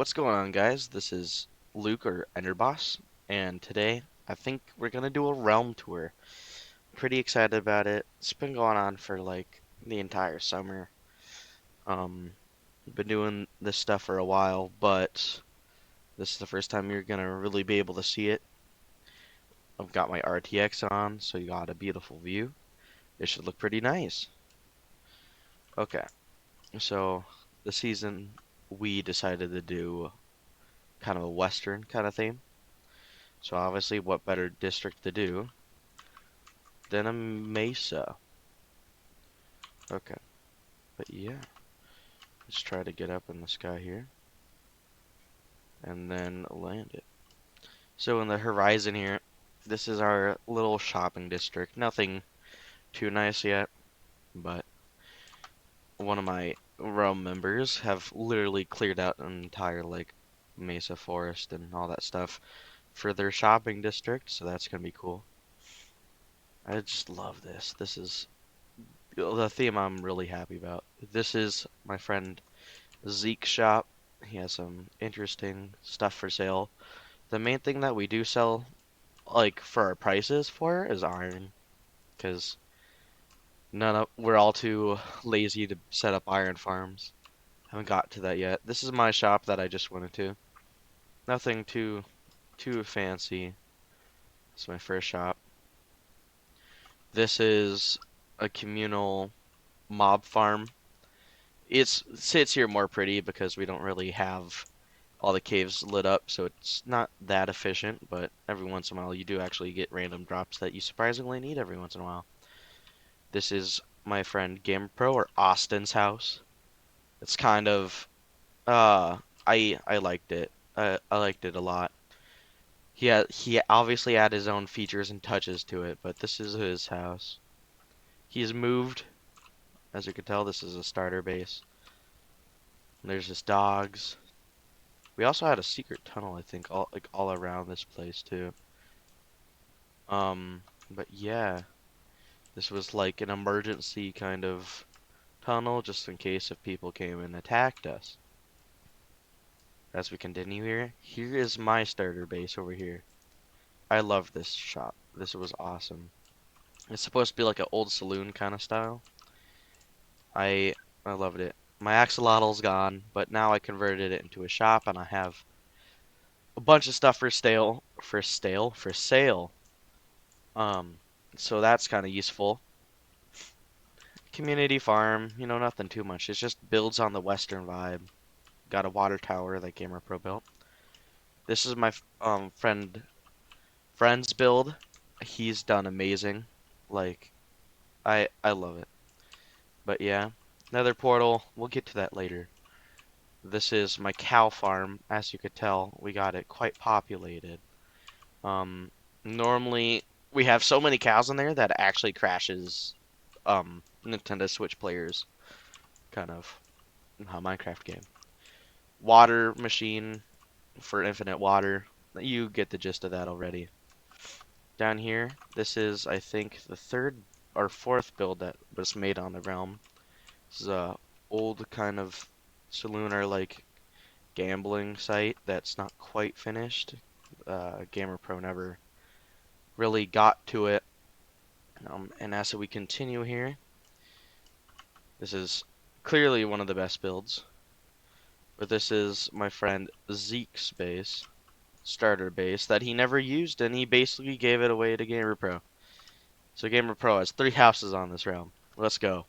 What's going on, guys? This is Luke or Enderboss, and today I think we're gonna do a realm tour. Pretty excited about it. It's been going on for like the entire summer. Um, been doing this stuff for a while, but this is the first time you're gonna really be able to see it. I've got my RTX on, so you got a beautiful view. It should look pretty nice. Okay, so this season we decided to do kind of a western kind of theme. So obviously, what better district to do than a mesa? Okay, but yeah, let's try to get up in the sky here and then land it. So in the horizon here, this is our little shopping district. Nothing too nice yet, but one of my realm members have literally cleared out an entire like mesa forest and all that stuff for their shopping district, so that's gonna be cool. I just love this. This is the theme I'm really happy about. This is my friend Zeke's shop. He has some interesting stuff for sale. The main thing that we do sell, like for our prices for, is iron, because we're all too lazy to set up iron farms. Haven't got to that yet. This is my shop that I just went into. Nothing too fancy. It's my first shop. This is a communal mob farm. It sits here more pretty because we don't really have all the caves lit up, so it's not that efficient, but every once in a while you do actually get random drops that you surprisingly need every once in a while. This is my friend Gamer Pro or Austin's house. It's kind of uh I liked it. I liked it a lot. He obviously had his own features and touches to it, but this is his house. He's moved, as you can tell, this is a starter base. There's his dogs. We also had a secret tunnel, I think, all around this place too. But yeah, this was like an emergency kind of tunnel just in case if people came and attacked us. As we continue here, here is my starter base over here. I love this shop. This was awesome. It's supposed to be like an old saloon kind of style. I I loved it. My axolotl's gone, but now I converted it into a shop and I have a bunch of stuff for sale. Um, so that's kind of useful. Community farm, nothing too much. It just builds on the Western vibe. Got a water tower that Gamer Pro built. This is my friend's build. He's done amazing. Like I love it. But yeah, Nether portal. We'll get to that later. This is my cow farm. As you could tell, we got it quite populated. Um, Normally we have so many cows in there that it actually crashes Nintendo Switch players kind of Minecraft game. Water machine for infinite water. You get the gist of that already. Down here, this is I think the third or fourth build that was made on the realm. This is a old kind of saloon or like gambling site that's not quite finished. Gamer Pro never really got to it. And as we continue here, this is clearly one of the best builds. But this is my friend Zeke's base, starter base, that he never used, and he basically gave it away to Gamer Pro. So Gamer Pro has 3 houses on this realm. Let's go.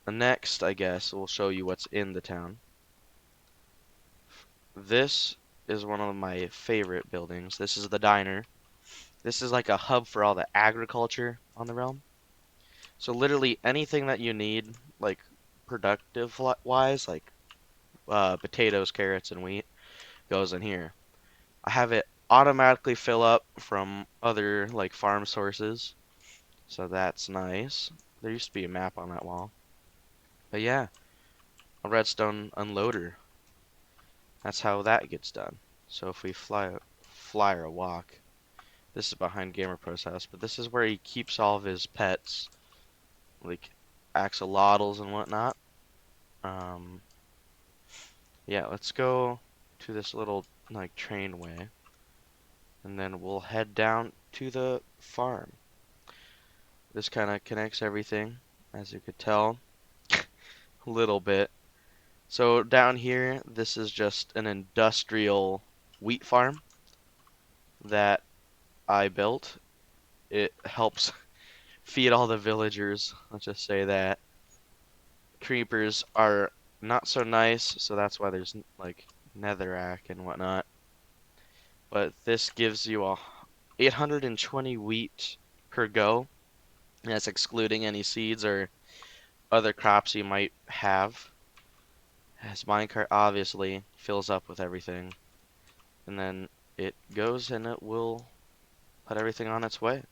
Next, I guess, we'll show you what's in the town. This is one of my favorite buildings. This is the diner. This is like a hub for all the agriculture on the realm. So literally anything that you need, like productive wise, like potatoes, carrots, and wheat, goes in here. I have it automatically fill up from other like farm sources, so that's nice. There used to be a map on that wall. But yeah, a redstone unloader. That's how that gets done. So if we fly or walk, this is behind Gamer Pro's house, but this is where he keeps all of his pets, like axolotls and whatnot. Um, Yeah, let's go to this little like train way, and then we'll head down to the farm. This kind of connects everything, as you could tell, a little bit. So down here, this is just an industrial wheat farm that I built. It helps feed all the villagers. Let's just say that. Creepers are not so nice, so that's why there's like netherrack and whatnot. But this gives you a 820 wheat per go, and that's excluding any seeds or other crops you might have. As minecart obviously fills up with everything, and then it goes and it will put everything on its way.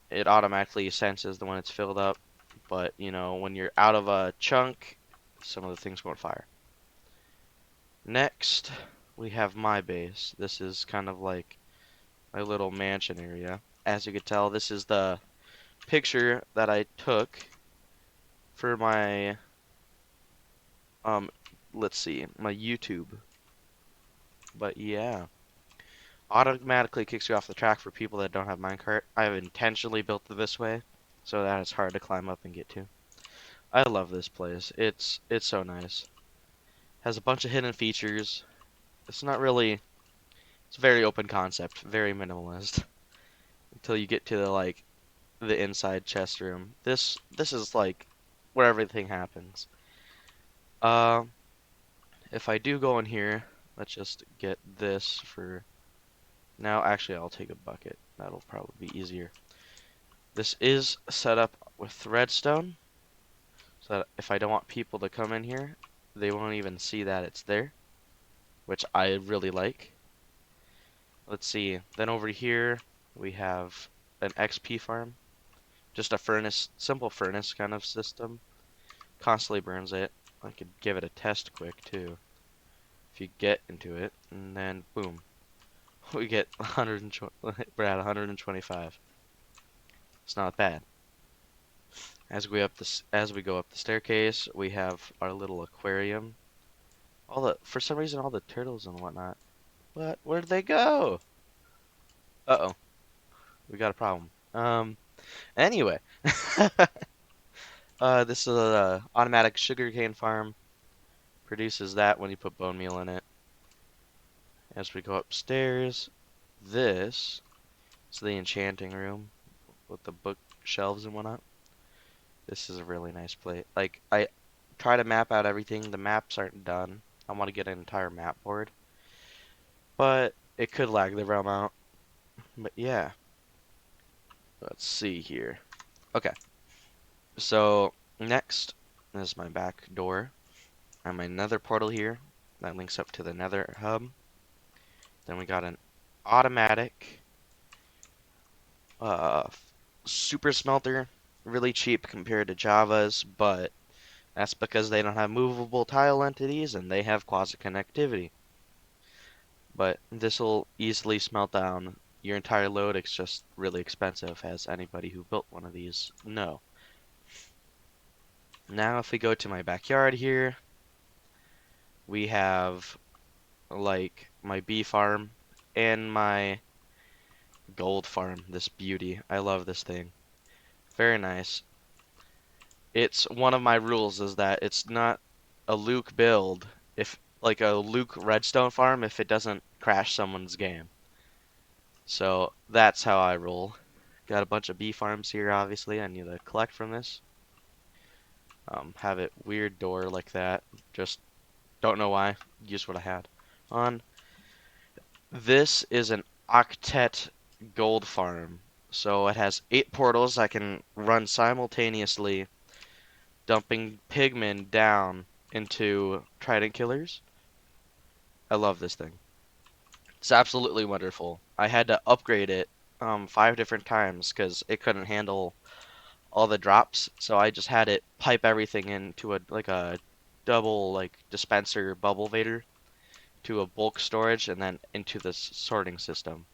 It automatically senses the when it's filled up, but you know, when you're out of a chunk, some of the things won't fire. Next, we have my base. This is kind of like my little mansion area. As you can tell, this is the picture that I took for my um let's see, my YouTube. But yeah, automatically kicks you off the track for people that don't have minecart. I have intentionally built it this way so that it's hard to climb up and get to. I love this place. It's so nice. Has a bunch of hidden features. It's not really it's very open concept, very minimalist until you get to the inside chest room. This is like where everything happens. Uh, if I do go in here, let's just get this for now. Actually, I'll take a bucket. That'll probably be easier. This is set up with redstone, so that if I don't want people to come in here, they won't even see that it's there, which I really like. Let's see. Then over here, we have an XP farm. Just a furnace, simple furnace kind of system. Constantly burns it. I could give it a test quick too. If you get into it, and then boom, we get 120. We're at 125. It's not bad. As we go up the staircase, we have our little aquarium. All the for some reason all the turtles and whatnot. What? Where did they go? Uh-oh, we got a problem. Anyway, this is a automatic sugarcane farm. Produces that when you put bone meal in it. As we go upstairs, this is the enchanting room with the bookshelves and whatnot. This is a really nice place. Like, I try to map out everything. The maps aren't done. I want to get an entire map board, but it could lag the realm out. But yeah, let's see here. Okay, so next is my back door and my nether portal here that links up to the nether hub. Then we got an automatic uh, super smelter, really cheap compared to Java's, but that's because they don't have movable tile entities and they have quasi connectivity. But this will easily smelt down your entire load. It's just really expensive, as anybody who built one of these know. Now if we go to my backyard here, we have like my bee farm and my gold farm, this beauty. I love this thing. Very nice. It's one of my rules is that it's not a Luke build if like a Luke redstone farm if it doesn't crash someone's game. So that's how I roll. Got a bunch of bee farms here, obviously. I need to collect from this. Have it weird door like that. Just don't know why. Use what I had. On this is an octet gold farm. So it has 8 portals I can run simultaneously, dumping pigmen down into trident killers. I love this thing. It's absolutely wonderful. I had to upgrade it 5 different times because it couldn't handle all the drops, so I just had it pipe everything into a double like dispenser bubble vader to a bulk storage and then into this sorting system.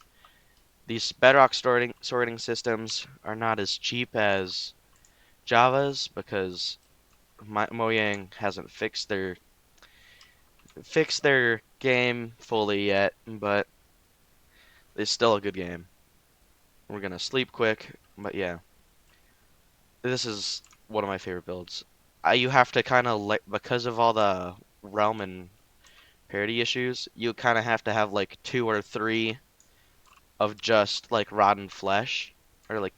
These bedrock sorting systems are not as cheap as Java's because Mojang hasn't fixed their fix their game fully yet, but it's still a good game. We're gonna sleep quick, but yeah, this is one of my favorite builds. You have to kind of like because of all the realm and parity issues, you kind of have to have like two or three of just like rotten flesh, or like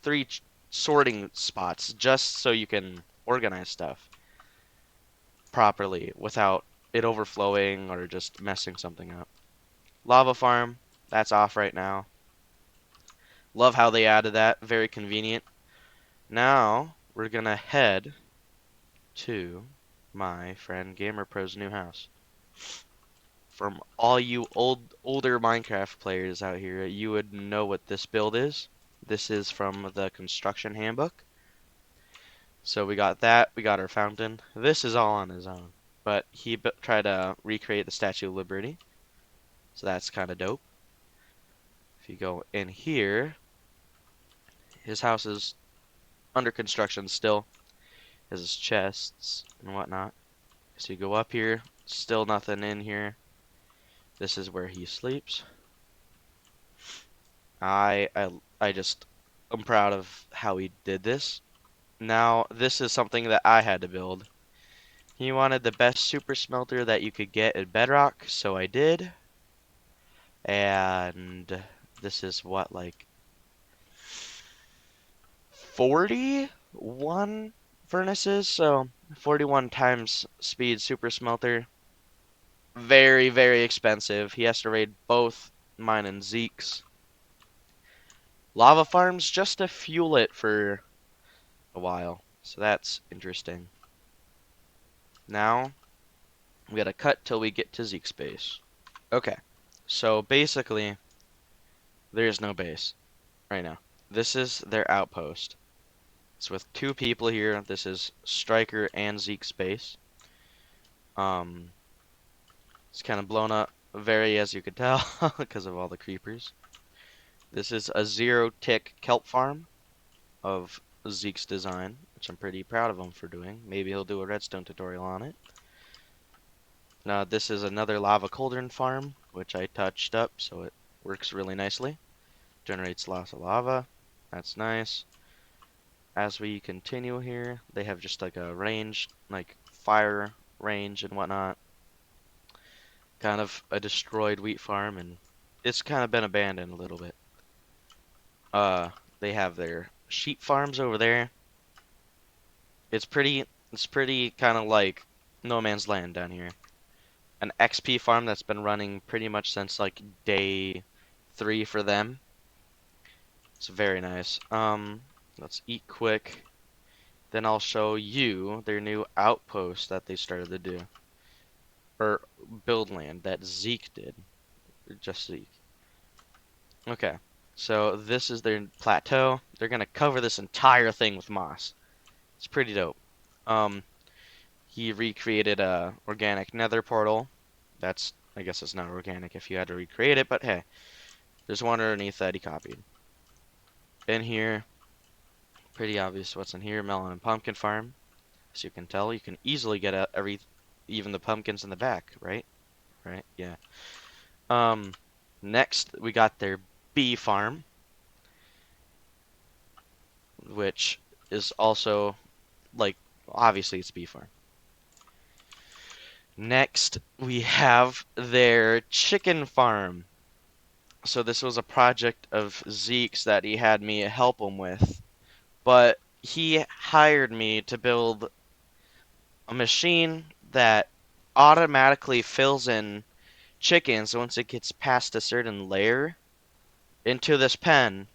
three sorting spots, just so you can organize stuff properly without it overflowing or just messing something up. Lava farm, that's off right now. Love how they added that, very convenient. Now we're gonna head to my friend GamerPro's new house. From all you older Minecraft players out here, you would know what this build is. This is from the construction handbook. So we got that, we got our fountain. This is all on his own, but he tried to recreate the Statue of Liberty, so that's kind of dope. If you go in here, his house is under construction still. Has his chests and whatnot. So you go up here, still nothing in here. This is where he sleeps. I I I just I'm proud of how he did this. Now, this is something that I had to build. He wanted the best super smelter that you could get in Bedrock, so I did. And this is what, like 41 furnaces, so 41 times speed super smelter. Very, very expensive. He has to raid both mine and Zeke's. Lava farms just to fuel it for a while, so that's interesting. Now, we gotta cut till we get to Zeke's base. Okay, so basically, there's no base right now. This is their outpost. It's with two people here. This is Striker and Zeke's base. Um, it's kind of blown up, very as you could tell, because of all the creepers. This is a zero-tick kelp farm of Zeke's design, which I'm pretty proud of him for doing. Maybe he'll do a redstone tutorial on it. Now, this is another lava cauldron farm, which I touched up, so it works really nicely. Generates lots of lava. That's nice. As we continue here, they have just like a range, like fire range and whatnot. Kind of a destroyed wheat farm, and it's kind of been abandoned a little bit. Uh, they have their sheep farms over there. It's pretty kind of like no man's land down here. An XP farm that's been running pretty much since like day 3 for them. It's very nice. Let's eat quick. Then I'll show you their new outpost that they started to do. Or build land that Zeke did. Or just Zeke. Okay. So this is their plateau. They're gonna cover this entire thing with moss. It's pretty dope. Um, he recreated a organic nether portal. That's, I guess it's not organic if you had to recreate it, but hey, there's one underneath that he copied. In here, pretty obvious what's in here, melon and pumpkin farm. As you can tell, you can easily get out even the pumpkins in the back, right? Right, yeah. Um, Next we got their bee farm, which is also like obviously it's bee farm. Next we have their chicken farm. So this was a project of Zeke's that he had me help him with, but he hired me to build a machine that automatically fills in chickens once it gets past a certain layer into this pen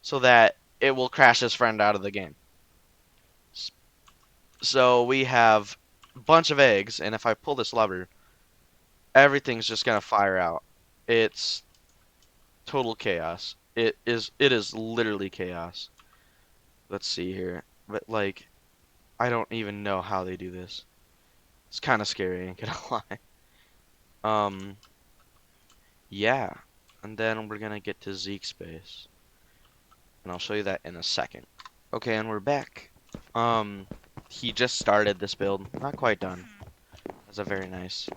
so that it will crash his friend out of the game. So we have a bunch of eggs, and if I pull this lever, everything's just gonna fire out. It's total chaos. It is literally chaos. Let's see here. But like I don't even know how they do this. It's kind of scary, ain't gonna lie. Um yeah. And then we're gonna get to Zeke's base. And I'll show you that in a second. Okay, and we're back. Um, he just started this build. Not quite done. Has a very nice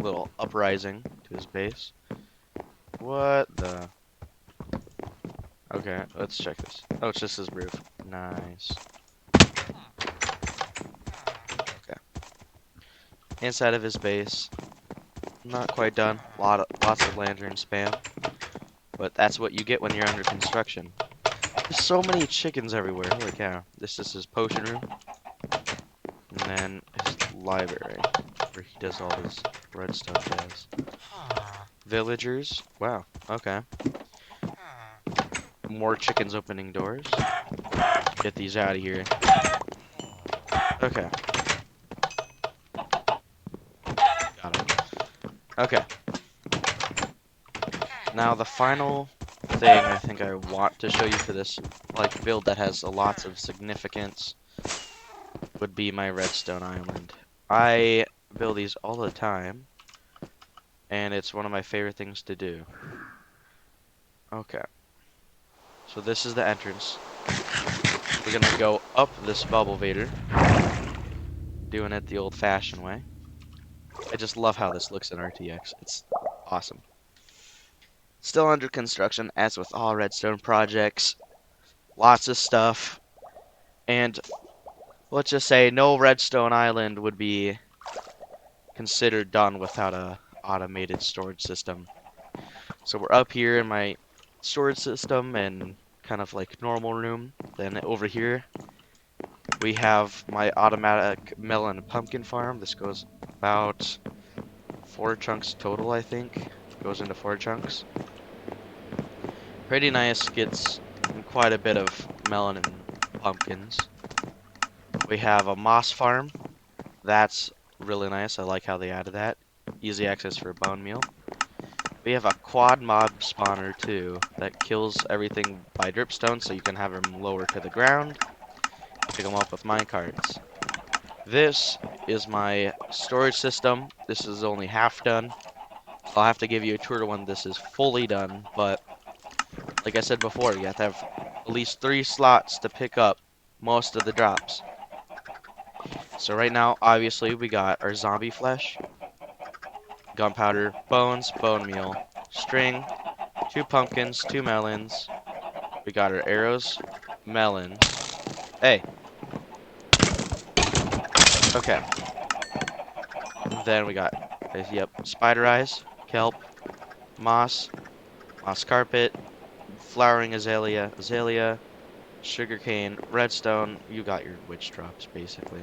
little uprising to his base. What the? Okay, let's check this. Oh, it's just his roof. Nice. Okay. Inside of his base, not quite done. Lots of lantern spam, but that's what you get when you're under construction. There's so many chickens everywhere. Holy cow! This is his potion room, and then his library, where he does all his redstone jazz. Villagers. Wow. Okay. More chickens opening doors. Get these out of here. Okay. Got it. Okay. Now the final thing I think I want to show you for this like build that has lots of significance would be my redstone island. I build these all the time, and it's one of my favorite things to do. Okay. So this is the entrance. We're gonna go up this bubble vader, doing it the old-fashioned way. I just love how this looks in RTX. It's awesome. Still under construction, as with all redstone projects. Lots of stuff. And let's just say no redstone island would be considered done without a automated storage system. So we're up here in my storage system and kind of like normal room. Then over here we have my automatic melon and pumpkin farm. This goes about 4 chunks total, I think. Goes into 4 chunks. Pretty nice, gets quite a bit of melon and pumpkins. We have a moss farm. That's really nice. I like how they added that. Easy access for bone meal. We have a quad mob spawner too that kills everything by dripstone, so you can have them lower to the ground. Pick them up with minecarts. This is my storage system. This is only half done. I'll have to give you a tour when this is fully done, but like I said before, you have to have at least 3 slots to pick up most of the drops. So right now, obviously, we got our zombie flesh, gunpowder, bones, bone meal, string, 2 pumpkins, 2 melons. We got our arrows, melon. Hey. Okay. And then we got, yep, spider eyes, kelp, moss, moss carpet, flowering azalea, sugarcane, redstone. You got your witch drops, basically.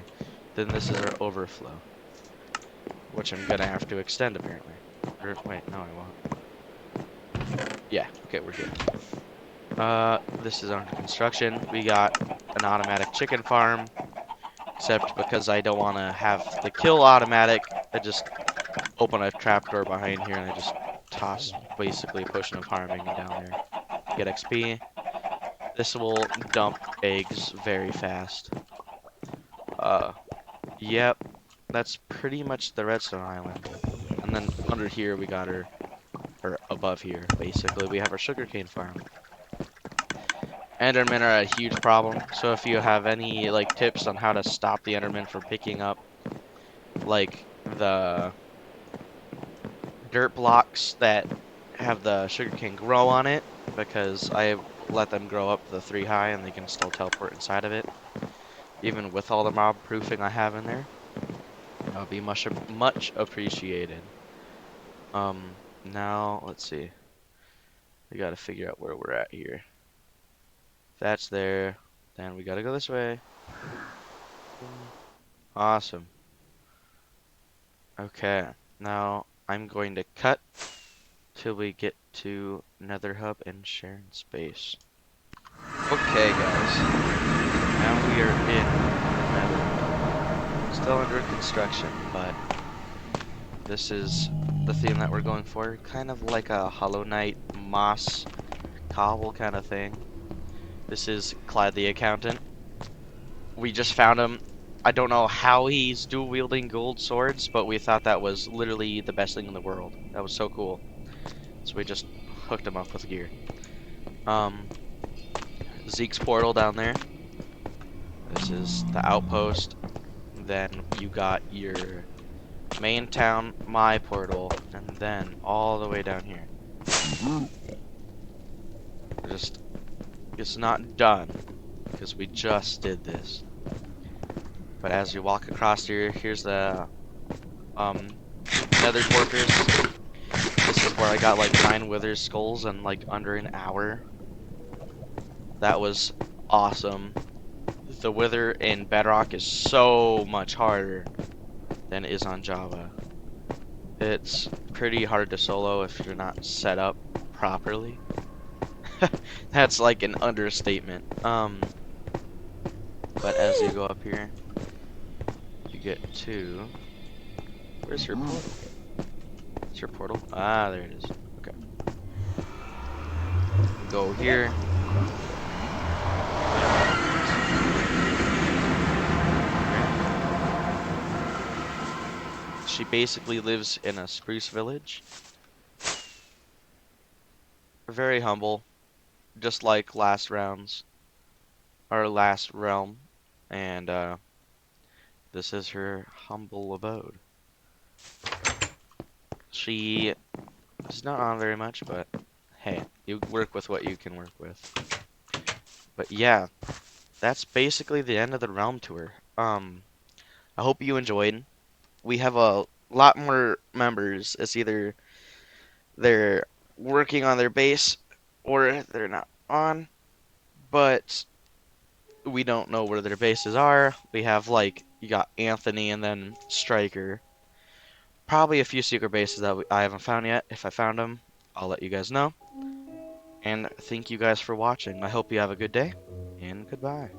Then this is our overflow, which I'm gonna have to extend, apparently. Or, wait, no, I won't. Yeah, okay, we're good. This is under construction. We got an automatic chicken farm, except because I don't want to have the kill automatic, I just open a trapdoor behind here and I just toss basically a potion of harming down there. Get XP. This will dump eggs very fast. Yep, that's pretty much the redstone island. And then under here we got our, or above here, basically, we have our sugarcane farm. Endermen are a huge problem, so if you have any like tips on how to stop the Endermen from picking up like the dirt blocks that have the sugarcane grow on it, because I let them grow up the 3 high and they can still teleport inside of it, even with all the mob proofing I have in there, that would be much appreciated. Now let's see. We gotta figure out where we're at here. That's there. Then we gotta go this way. Awesome. Okay, now I'm going to cut till we get to Nether Hub and sharing space. Okay, guys. Now we are in Nether. Still under construction, but this is the theme that we're going for. Kind of like a Hollow Knight moss cobble kind of thing. This is Clyde the Accountant. We just found him. I don't know how he's dual wielding gold swords, but we thought that was literally the best thing in the world. That was so cool. So we just hooked him up with gear. Zeke's portal down there. This is the outpost. Then you got your main town, my portal, and then all the way down here. Just, it's not done, because we just did this. But as you walk across here, here's the, nether fortress. This is where I got like 9 wither skulls in like under an hour. That was awesome. The wither in Bedrock is so much harder than it is on Java. It's pretty hard to solo if you're not set up properly. That's like an understatement. But as you go up here, you get to... Where's your portal? It's your portal? Ah, there it is. Okay. Go here. She basically lives in a spruce village. Very humble, just like last rounds, or last realm, and this is her humble abode. She is not on very much, but hey, you work with what you can work with. But yeah, that's basically the end of the realm tour. I hope you enjoyed. We have a lot more members. It's either they're working on their base or they're not on, but we don't know where their bases are. We have like, you got Anthony and then Striker. Probably a few secret bases that I haven't found yet. If I found them, I'll let you guys know. And thank you guys for watching. I hope you have a good day, and goodbye.